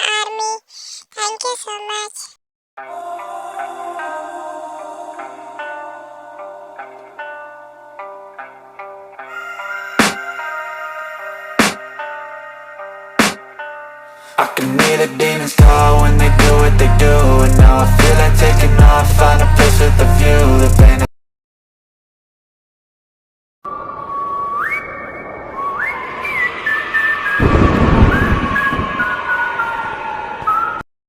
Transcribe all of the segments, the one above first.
army. Thank you so much. I can hear the demons call when they do what they do. And now I feel like taking off, find a place with a view. The pain is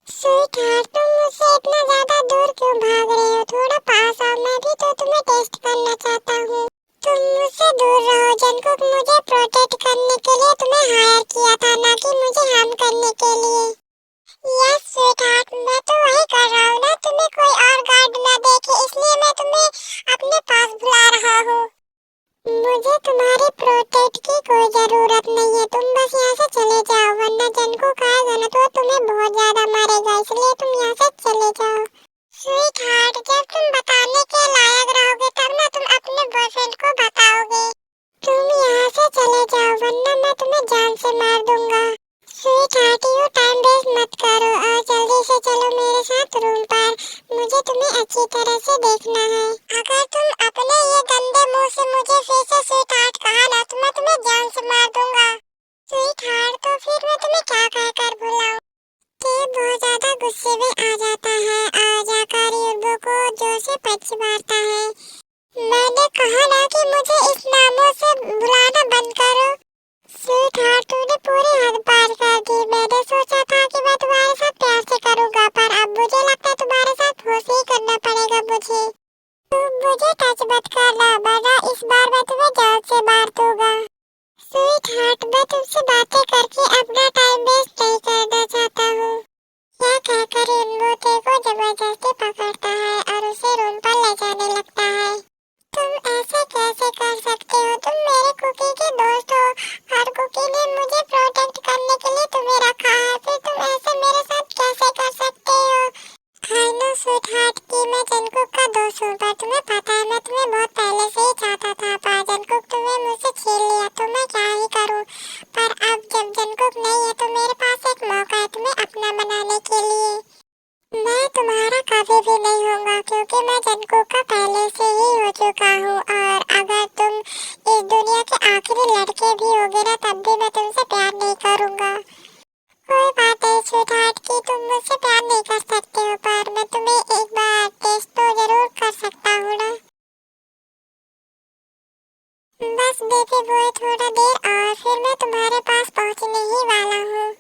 sweetheart, तुम मुझसे इतना ज्यादा दूर क्यों भाग रहे हो? थोड़ा पास आओ, मैं भी तो तुम्हें टेस्ट करना चाहता हूँ। तुम मुझसे दूर रहो जंगकुक, मुझे प्रोटेक्ट करने के लिए तुम्हें हायर किया था, ना कि मुझे हार्म करने के लिए। यस स्वीटहार्ट, मैं तो वही कर रहा हूँ ना, तुम्हें कोई और गार्ड ना देखे इसलिए मैं तुम्हें अपने पास बुला रहा हूँ। मुझे तुम्हारी प्रोटेक्ट की कोई जरूरत नहीं है, तुम बस यहाँ से चले जाओ, वरना जंगकुक आएगा ना तो तुम्हें बहुत ज्यादा मारेगा, इसलिए तुम यहाँ से चले जाओ। स्वीटहार्ट, जब तुम बताने के लायक रहोगे तब ना तुम अपने बॉयफ्रेंड को बताओगे। तुम यहाँ से चले जाओ वरना मैं तुम्हें जान से मार दूंगा। स्वीटहार्ट, यू टाइम वेस्ट मत करो और जल्दी से चलो मेरे साथ रूम पर, मुझे तुम्हें अच्छी तरह से देखना है। अगर तुम अपने ये गंदे मुंह से मुझे फिर से स्वीटहार्ट कहा ना तो मैं तुम्हें जान से मार दूंगा। स्वीटहार्ट, तो फिर मैं तुम्हें क्या कहकर बुलाऊं? टेप बहुत ज्यादा गुस्से में आ जाता है और जाकर यूर्बो को जोर से पंच मारता है। मैंने कहा ना कि मुझे इस नामों से बुलाना बंद करो। स्वीटहार्ट, तूने पूरी हद पार कर दी। मैंने सोचा था कि मैं तुम्हारे साथ प्यार से करूंगा, पर अब मुझे लगता है तुम्हारे साथ फोर्स ही करना पड़ेगा मुझे। तुम मुझे टच मत करना वरना इस बार मैं तुम्हें जान से मार दूंगा। स्वीटहार्ट, मैं तुमसे बातें करके अपना टाइम वेस्ट नहीं करना चाहता हूँ। यह कहकर यूर्बो को जबरदस्ती पकड़ता है और उसे रूम पर ले जाने लगता है। तुम ऐसे कैसे कर सकते हो? तुम मेरे कुकी के दोस्त हो और कुकी ने मुझे प्रोटेक्ट करने के लिए तुम्हें रखा है, फिर तुम ऐसे मेरे साथ कैसे कर सकते हो? आई नो स्वीटहार्ट कि मैं जंगकुक का दोस्त हूँ, पर तुम्हें पता है मैं तुम्हें बहुत पहले से ही चाहता था, पर जंगकुक तुम्हें मुझसे छीन लिया तो मैं क्या ही करूँ। पर अब जब जंगकुक नहीं है तो मेरे पास एक मौका है तुम्हें अपना बनाने के लिए। मैं तुम्हारा कभी भी नहीं होऊंगा क्योंकि मैं जंगकुक का पहले से ही हो चुका हूँ, और अगर तुम इस दुनिया के आखिरी लड़के भी होगे ना तब भी मैं तुमसे प्यार नहीं करूँगा। कोई बात नहीं स्वीटहार्ट कि तुम मुझसे प्यार नहीं कर सकते हो, पर मैं तुम्हें एक बार टेस्ट तो जरूर कर सकता हूँ ना। बस बेबी बॉय, थोड़ा देर और फिर मैं तुम्हारे पास पहुँचने ही वाला हूँ।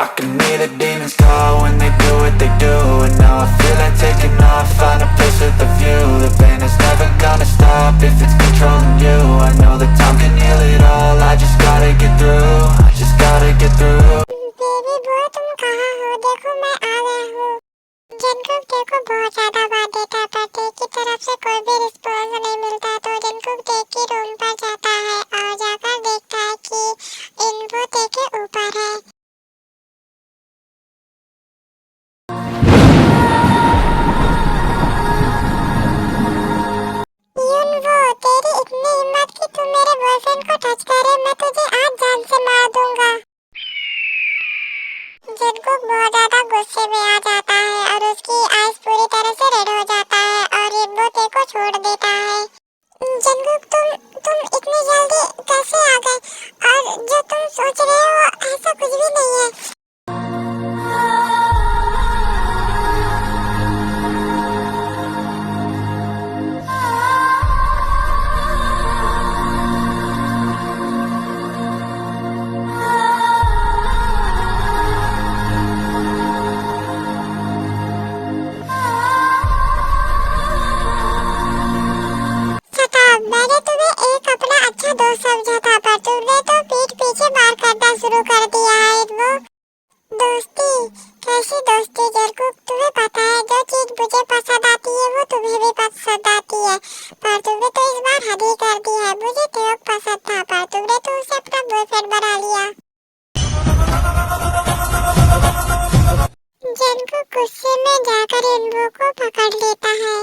I can hear the demons call when they do what they do. And now I feel like taking off, find a place with a view. The pain is never gonna stop if it's controlling you. I know that time can heal it all, I just gotta get through, I just gotta get through. Baby boy, तुम कहाँ हो? देखो मैं आ गया हूँ। Jungkook take को बहुत ज्यादा बात देता है, पर टेक की तरफ से कोई भी रिस्पॉन्स नहीं मिलता, तो जंगकुक टेक की रूम पर जाता है और जाकर देखता है कि इन्वो टेक के ऊपर है। अनबो को पकड़ लेता है।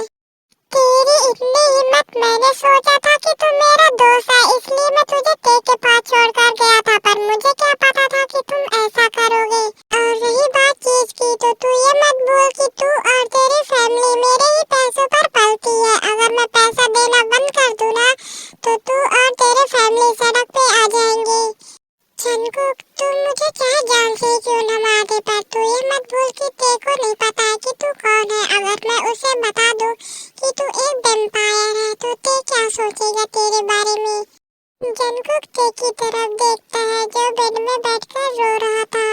तेरी इतनी हिम्मत, मैंने सोचा था कि तू मेरा दोस्त है, इसलिए मैं तुझे तेरे के पास छोड़कर गया था, पर मुझे क्या पता था कि तुम ऐसा करोगे। और रही बात चीज की, तो तू ये मत भूल कि तू और तेरी फैमिली मेरे ही पैसों पर पलती है। अगर मैं पैसा देना बंद कर दूं ना, तो तू और तेरी फैमिली सड़क पे आ जाएंगे। जंगकुक, तू मुझे चाहे जान से ही क्यों न मार दे, पर तू ये मत भूल कि तेरे को नहीं पता है कि तू कौन है। अगर मैं उसे बता दूं कि तू एक वेम्पायर है, तो ते क्या सोचेगा तेरे बारे में। जंगकुक ते की तरफ देखता है, जो बेड में बैठकर रो रहा था।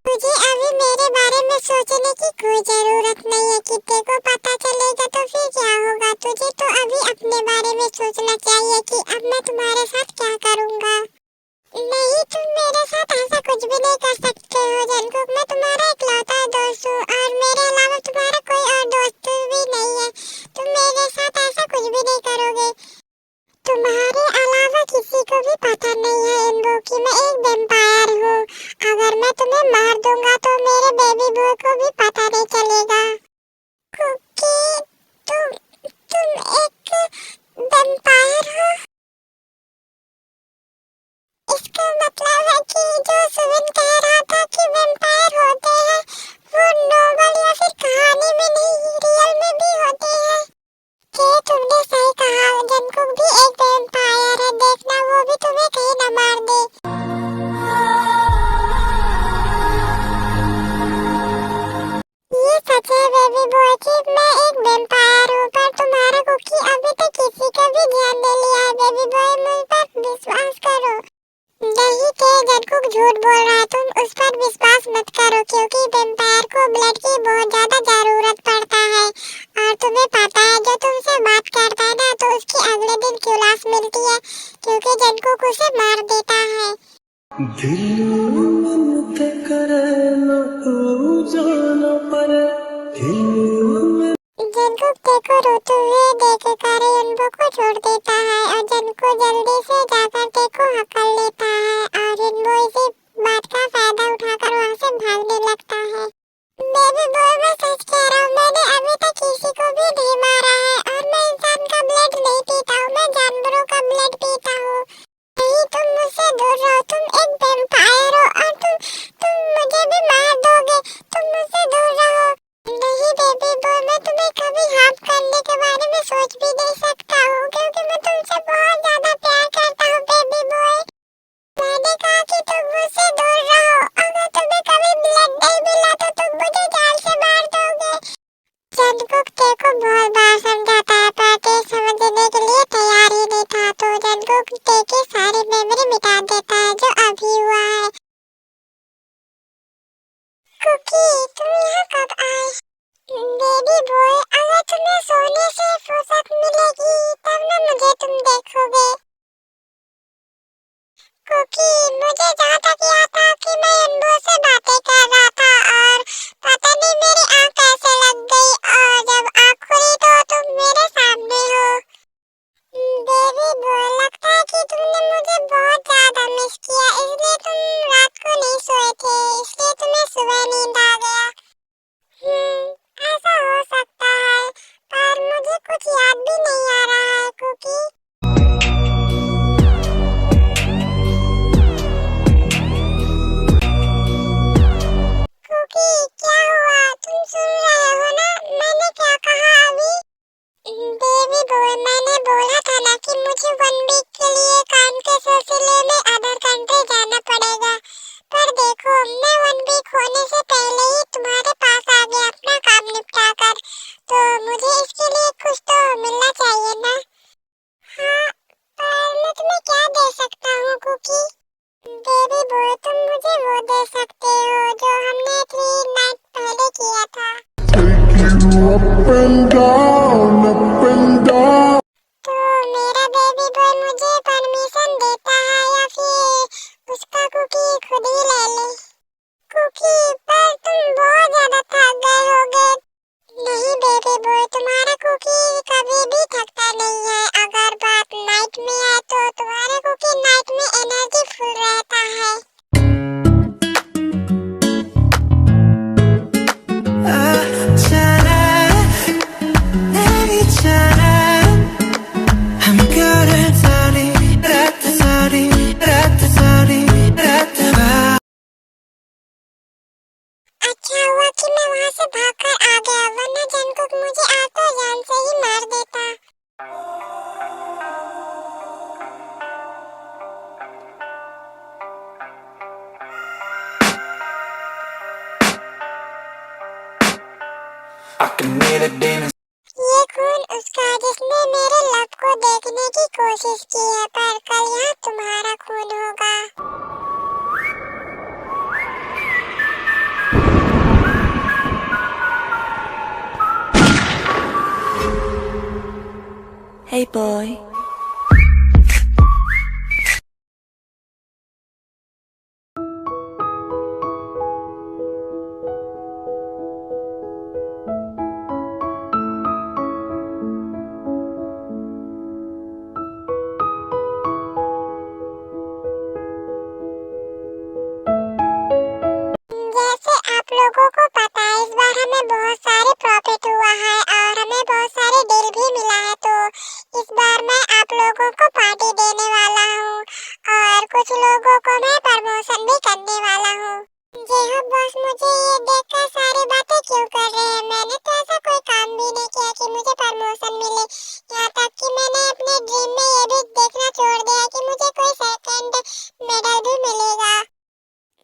मुझे अभी मेरे बारे में सोचने की कोई जरूरत नहीं है कि तेरे को पता चलेगा तो फिर क्या होगा। तुझे तो अभी अपने बारे में सोचना चाहिए कि अब मैं तुम्हारे साथ क्या करूँगा। नहीं, तुम मेरे साथ ऐसा कुछ भी नहीं कर सकते हो जंगकुक। मैं तुम्हारा इकलौता दोस्त हूँ और मेरे अलावा तुम्हारा कोई और दोस्त भी नहीं है। तुम मेरे साथ ऐसा कुछ भी नहीं करोगे। तुम्हारे अलावा किसी को भी पता नहीं है इनबो कि मैं एक वेम्पायर हूँ। अगर मैं तुम्हें मार दूंगा तो मेरे बेबी बॉय को भी पता नहीं चलेगा। कुकी, तुम एक वेम्पायर हो? इसका मतलब है कि जो सुविन कह रहा था कि वेम्पायर होते हैं, वो नोवेल या फिर कहानी में नहीं, रियल में भी होते हैं। कि तुमने सही कहा, जंगकुक भी एक वेम्पायर है। देखना वो भी तुम्हें कहीं न मार दे। ये सच है बेबी बॉय कि मैं एक वेम्पायर हूँ, पर तुम्हारा कुकी अभी तक किसी का भी ध्यान नहीं लिया है। बेबी बॉय, मुझ पर विश्वास करो। नहीं थे, जंगकुक झूठ बोल रहा है। तुम उस पर विश्वास मत करो, क्योंकि वेम्पायर को ब्लड की बहुत ज्यादा जरूरत पड़ता है। और तुम्हें पता है, जो तुमसे बात करता है ना, तो उसकी अगले दिन क्यूलास मिलती है, क्योंकि जंगकुक उसे मार देता है। दिल मन ते करे न तू जाना पर दिल जंगकुक देखो रोते हुए देखकर उनको को छोड़ देता है और जंगकुक जल्दी से जाकर देखो हकल लेता है और इनको इसी बात का फायदा उठाकर वहाँ से भागने लगता है। बेबी बॉय, मैं सच कह रहा हूँ, मैंने अभी तक किसी को भी नहीं मारा है और मैं इंसान का ब्लड नहीं पीता हूँ, मैं जानवरों का ब्लड पीता हूँ। नहीं, तुम मुझसे दूर रहो, तुम एक वेम्पायर हो और तुम मुझे भी मार दोगे। तुम मुझसे दूर रहो। नहीं बेबी बॉय, मैं तुम्हें कभी हार्म करने के बारे में सोच भी नहीं सकता हूँ, क्योंकि मैं तुमसे बहुत ज्यादा प्यार करता हूँ बेबी बॉय। मैंने कहा कि तुम मुझसे दूर रहो। अगर तुम्हें कभी ब्लड नहीं मिला तो तुम मुझे जान से मार दोगे। जंगकुक ते को बहुत बार समझाता है, पर ते समझने के लिए तैयार ही नहीं था। तो जंगकुक ते की सारी मेमोरी मिटा देता है जो अभी हुआ है। कुकी, तुम यहाँ कब आए? बेबी बॉय, अगर तुम्हें सोने से फुर्सत मिलेगी तब ना मुझे तुम देखोगे। कुकी, मुझे जहाँ तक याद था कि मैं इनबो से बातें कर रहा था और पता नहीं मेरी आँख कैसे लग गई और जब आँख खुली तो तुम मेरे सामने हो। बेबी बॉय, लगता है कि तुमने मुझे बहुत ज्यादा मिस किया, इसलिए तुम रात को नहीं सोए थे, इसलिए तुम्हें सुबह नींद आ गया। ऐसा हो सकता है, पर ये भी थकता नहीं है। अगर बात नाइट में है तो तुम्हारे को कि नाइट में एनर्जी फुल रहता है। अच्छा हुआ कि मैं वहाँ से भागकर आ गया, वरना जंगकुक मुझे आतो जान से ही मार देता। I can hear the demons. ये खून उसका जिसने मेरे लव को देखने की कोशिश की है, पर कल यहाँ तुम्हारा खून होगा। Hey boy. जैसे आप लोगों को पता है, इस बार हमें बहुत सारे प्रॉफिट हुआ है और हमें बहुत सारे डील भी मिला है, तो इस बार मैं आप लोगों को पार्टी देने वाला हूँ और कुछ लोगों को मैं प्रमोशन भी करने वाला हूँ। जी हाँ बॉस, मुझे ये देखकर सारी बातें क्यों कर रहे हैं? मैंने तो ऐसा कोई काम भी नहीं किया कि मुझे प्रमोशन मिले। यहाँ तक कि मैंने अपने ड्रीम में ये भी देखना छोड़ दिया कि मुझे कोई सेकंड मेडल भी मिलेगा।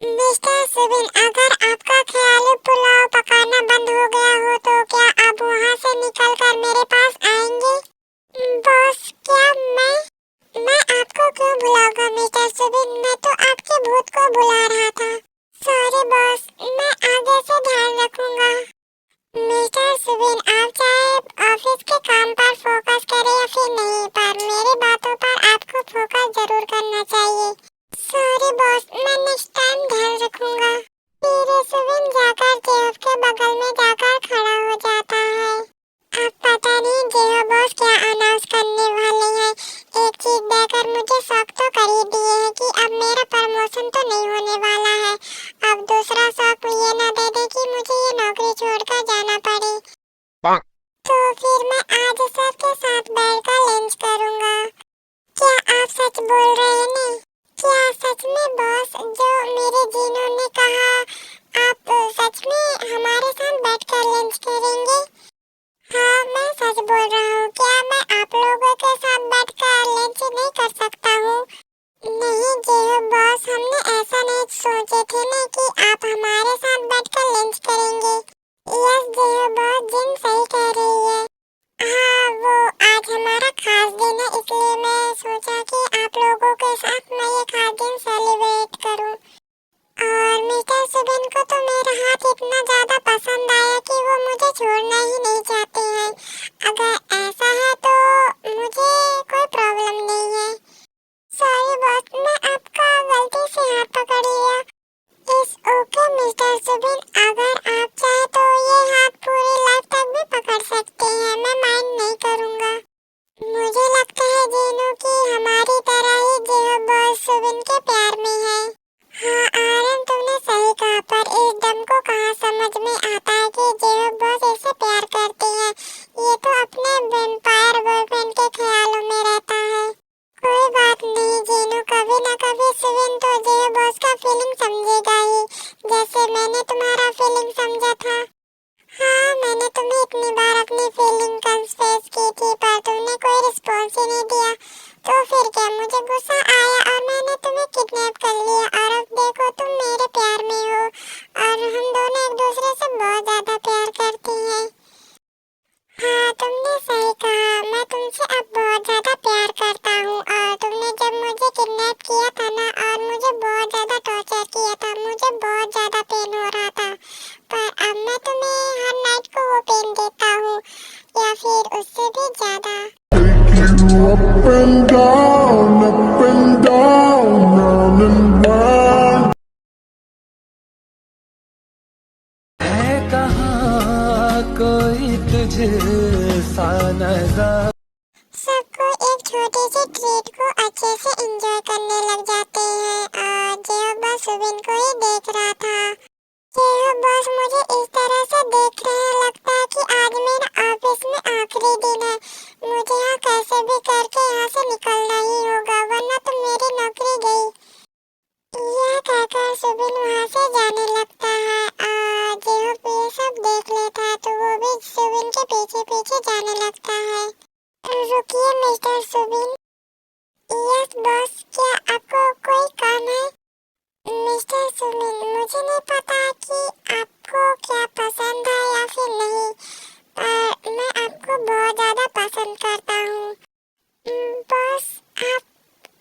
मिस्टर सुबिन, अगर आपका ख्याली पुलाव पकाना बंद हो गया हो तो क्या आप वहाँ से निकलकर मेरे पास आएंगे? बॉस, क्या मैं आपको क्यों बुलाऊंगा मिस्टर सुबिन? मैं तो आपके भूत को बुला रहा था। सॉरी बॉस, मैं आगे से ध्यान रखूंगा। मिस्टर सुबिन, आप चाहे ऑफिस के काम पर फोकस करें या फिर नहीं, पर मेरी बातों पर आपको फोकस जरूर करना चाहिए। सॉरी बॉस, मैं नेक्स्ट टाइम ध्यान रखूंगा। फिर सुबिन जाकर जेहब के बगल में जाकर खड़ा हो जाता है। अब पता नहीं जेहब बॉस क्या अनाउंस करने वाले हैं। एक चीज देकर मुझे शौक तो कर ही दिए है कि अब मेरा प्रमोशन तो नहीं होने वाला है। अब दूसरा शौक ये ना दे दे कि मुझे ये नौकरी छोड़कर जाना पड़े। तो फिर मैं आज सबके साथ बैठकर लंच करूंगा। क्या आप सच बोल रहे हैं? क्या सच में बॉस, जो मेरे जीनों ने कहा, आप सच में हमारे साथ बैठकर लंच करेंगे? हाँ, मैं सच बोल रहा हूँ। क्या मैं आप लोगों के साथ बैठकर लंच नहीं कर सकता हूँ? नहीं जेहब बॉस, हमने ऐसा नहीं सोचे थे ना कि आप हमारे साथ बैठकर लंच करेंगे। यस जेहब बॉस, जिन सही कह रही है। हाँ, वो आज हमारा खास दिन है, इसलिए मैं सोचा कि आप लोगों के साथ मैं ये खास दिन सेलिब्रेट करूं। और मिस्टर सुबिन को तो मेरा हाथ इतना ज्यादा पसंद आया कि वो मुझे छोड़ना ही नहीं चाहते हैं। अगर ऐसा है तो मुझे कोई प्रॉब्लम नहीं है। सॉरी बॉस, मैं आपका गलती से हाथ पकड़ लिया। इस ओके मिस्टर सुबिन, अगर आप चाहे तो ये हाथ पूरी लाइफ तक भी पकड़ सकते हैं, मैं माइंड नहीं करूँगा। मुझे लगता है जीनू कि हमारी तरह ही जेहब बॉस सुबिन के प्यार में है। हाँ आर्यन, तुमने सही कहा, पर इस दम को कहाँ समझ में आता है कि जेहब बॉस इससे प्यार करती है। ये तो अपने वैम्पायर बॉयफ्रेंड के ख्यालों में रहता है। कोई बात नहीं जीनू, कभी ना कभी सुबिन तो जेहब बॉस का फीलिंग समझेगा ही, जैसे मैंने तुम्हारा फीलिंग समझा था। हाँ, मैंने तुम्हें इतनी बार अपनी फीलिंग कन्फेस की थी, पर तुमने कोई रिस्पॉन्स ही नहीं दिया। तो फिर क्या, मुझे गुस्सा आया और मैंने तुम्हें किडनैप कर लिया, और अब देखो तुम मेरे प्यार में हो और हम दोनों एक दूसरे से बहुत ज्यादा प्यार करते हैं। हाँ, तुमने सही कहा, मैं तुमसे अब बहुत ज्यादा प्यार करता हूँ। और तुमने जब मुझे किडनैप किया था ना, और मुझे बहुत ज्यादा टॉर्चर किया था, मुझे बहुत ज्यादा पेन हो रहा था, पर अब मैं तुम्हें हर नाइट को वो पेन देता हूँ, या फिर उससे भी ज्यादा। up and down, round and round. है कहाँ कोई तुझे सा नजर। सब कोई एक छोटी सी ट्रीट को अच्छे से एंजॉय करने लग जाते हैं और जेहो बॉस सुबिन को ही देख रहा था। जेहो बॉस मुझे इस तरह से देख रहे हैं, लगता है कि आज मेरा ऑफिस में आखिरी दिन है। मुझे यहाँ कैसे भी करके यहाँ से निकलना ही होगा वरना तो मेरी नौकरी गई। यह कहकर सुबिन वहाँ से जाने लगता है और जेहो ये सब देख लेता है तो वो भी सुबिन के पीछे पीछे जाने लगता है। रुकिए मिस्टर सुबिन। यस बॉस, क्या आपको कोई काम है? मिस्टर सुबिन, मुझे नहीं पता कि आपको क्या पसंद है या फिर नहीं, पर मैं आपको बहुत ज़्यादा पसंद करता हूँ। बॉस, आप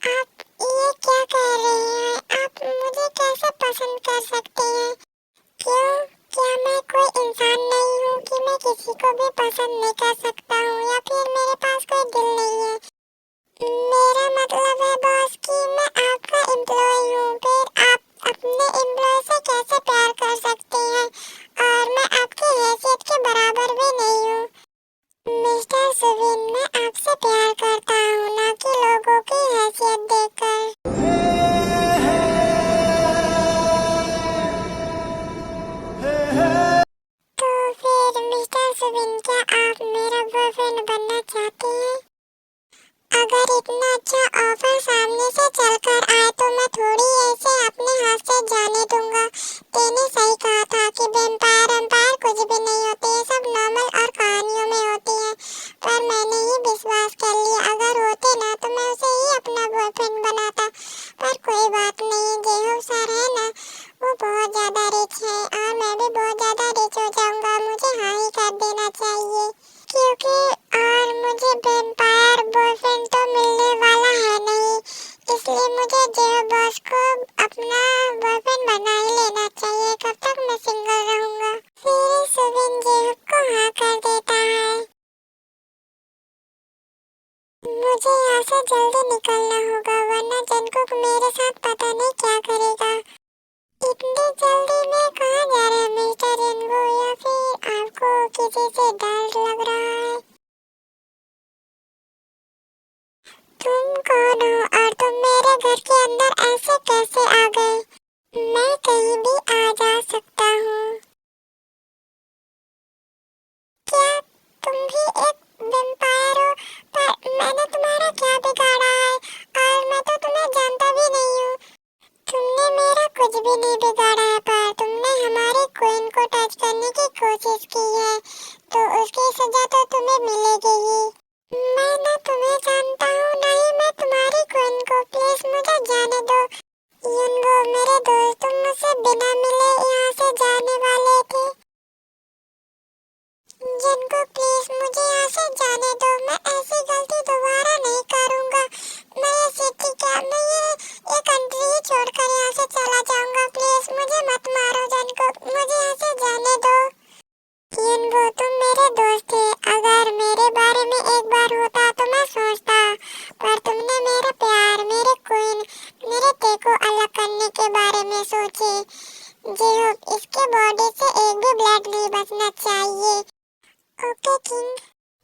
ये क्या कह रहे हैं? आप मुझे कैसे पसंद कर सकते हैं? क्यों? क्या मैं कोई इंसान नहीं हूँ कि मैं किसी को भी पसंद नहीं कर सकता हूँ या फिर मेरे पास कोई दिल नहीं है? मेरा मतलब है बॉस कि मैं आपका एम्प्लॉय हूँ, फिर आप अपने एम्प्लॉय से कैसे प्यार कर सकते हैं? और मैं आपकी हैसियत के बराबर भी नहीं हूँ। मिस्टर सुबिन, मैं आपसे प्यार करता हूँ, ना कि लोगों की हैसियत देखकर। तो फिर मिस्टर सुबिन, क्या आप मेरा बॉयफ्रेंड बनना चाहते हैं? अगर इतना अच्छा ऑफर सामने से चलकर आए तो मैं थोड़ी ऐसे अपने हाथ से जाने दूंगा। तेने सही कहा था कि वेम्पायर एम्पायर कुछ भी नहीं होते, ये सब नॉर्मल और कहानियों में होती है, पर मैंने ही विश्वास कर लिया। अगर होते ना तो मैं उसे ही अपना बॉयफ्रेंड बनाता, पर कोई बात नहीं। जेहो सर है ना, वो बहुत ज़्यादा रिच है और मैं भी बहुत ज़्यादा रिच हो जाऊंगा। मुझे हाँ ही कर देना चाहिए क्योंकि और मुझे वेम्पायर बॉयफ्रेंड तो मिलने वाला है नहीं, इसलिए मुझे जेहो बॉस को अपना बॉयफ्रेंड बना ही लेना चाहिए। कब तक मैं सिंगल रहूंगा? फिर सुबिन जेहो को हाँ कर देता है। मुझे यहाँ से जल्दी निकलना होगा वरना जंगकुक मेरे साथ पता नहीं क्या करेगा। इतनी जल्दी में कहाँ जा रहे हैं मिस्टर रेनबो, या फिर आपको किसी से डर लग रहा है? तुम कौन हो और तुम मेरे घर के अंदर ऐसे कैसे आ गए? मैं कहीं भी आ जा सकता हूँ। क्या तुम भी एक वेम्पायर हो? पर मैंने तुम्हारा क्या बिगाड़ा है? और मैं तो तुम्हें जानता भी नहीं हूँ। तुमने मेरा कुछ भी नहीं बिगाड़ा है, पर तुमने हमारी क्वीन को टच करने की कोशिश की है तो उसकी सजा तो तुम्हें मिलेगी ही। मैं ना तुम्हें जानता हूँ ना ही मैं तुम्हारी क्वीन को। प्लीज मुझे जाने दो। युनगो मेरे दोस्त, तुम मुझसे बिना मिले यहाँ से जाने वाले थे। जिनको प्लीज मुझे यहाँ से जाने दो, मैं ऐसी गलती दोबारा नहीं करूँगा। मैं ये सिटी क्या, मैं ये कंट्री ही छोड़कर यहाँ से चला जाऊँगा। प्लीज मुझे मत मारो जिनको, मुझे यहाँ से जाने दो। युनगो तुम मेरे दोस्त थे, अगर मेरे बारे में एक बार होता तो मैं सोचता, पर तुमने मेरा प्यार, मेरे क्वीन, मेरे ते को अलग करने के बारे में सोचे। जेहो इसके बॉडी से एक भी ब्लड नहीं बचना चाहिए। Okay king.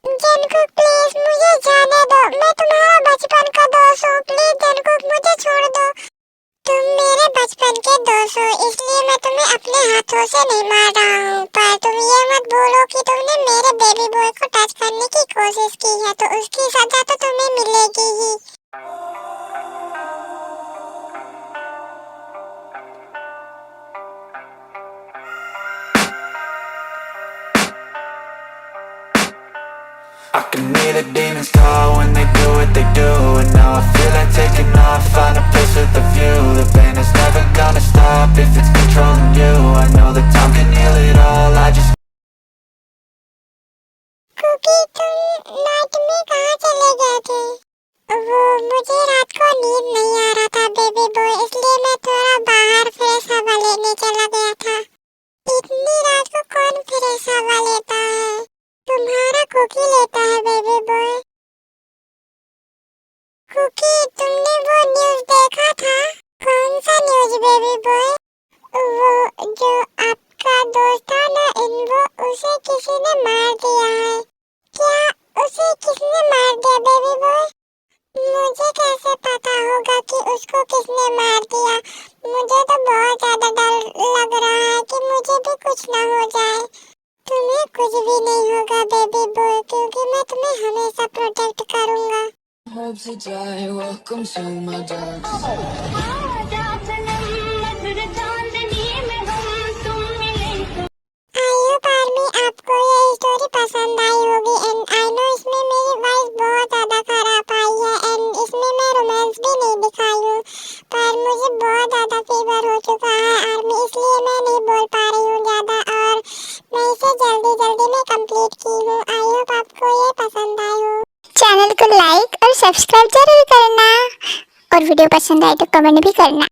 जंगकुक प्लीज मुझे जाने दो, मैं तुम्हारा बचपन का दोस्त हूँ। प्लीज जंगकुक मुझे छोड़ दो। तुम मेरे बचपन के दोस्त हो इसलिए मैं तुम्हें अपने हाथों से नहीं मार रहा हूँ, पर तुम ये मत बोलो कि तुमने मेरे बेबी बॉय को टच करने की कोशिश की है तो उसकी सजा तो तुम्हें मिलेगी ही। I can hear the demons call when they do what they do. And now I feel like taking off, find a place with a view. The pain is never gonna stop if it's controlling you. I know that time can heal it all, I just कुकी तुम night में कहाँ चले गए थे? वो मुझे रात को नींद नहीं आ रहा था बेबी बॉय, इसलिए मैं थोड़ा बाहर फ्रेश हवा लेने चला गया था। इतनी रात को कौन फ्रेश हवा लेता है? तुम्हारा कुकी लेता है बेबी बॉय। कुकी तुमने वो न्यूज़ देखा था? कौन सा न्यूज़ बेबी बॉय? वो जो आपका दोस्त था ना इन्वो, उसे किसी ने मार दिया है। क्या किसने मार दिया बेबी बॉय? मुझे कैसे पता होगा कि उसको किसने मार दिया? मुझे तो बहुत ज्यादा डर लग रहा है कि मुझे भी कुछ ना हो जाए। तुम्हें कुछ भी नहीं होगा बेबी बॉय, क्योंकि मैं तुम्हें हमेशा प्रोटेक्ट करूंगा। Hope to die, welcome to my dark I hope army आपको ये स्टोरी पसंद आई होगी एंड आई नो इसमें मेरी वॉइस बहुत ज्यादा खराब आई है एंड इसमें मैं रोमांस भी नहीं दिखाई हूँ, पर मुझे बहुत ज्यादा फीवर हो चुका है आर्मी, इसलिए मैं नहीं बोल पा रही हूँ ज्यादा और मैं इसे जल्दी में कंप्लीट की हूँ। आई होप आपको ये पसंद आई हो। चैनल को लाइक और सब्सक्राइब जरूर करना और वीडियो पसंद आए तो कमेंट भी करना।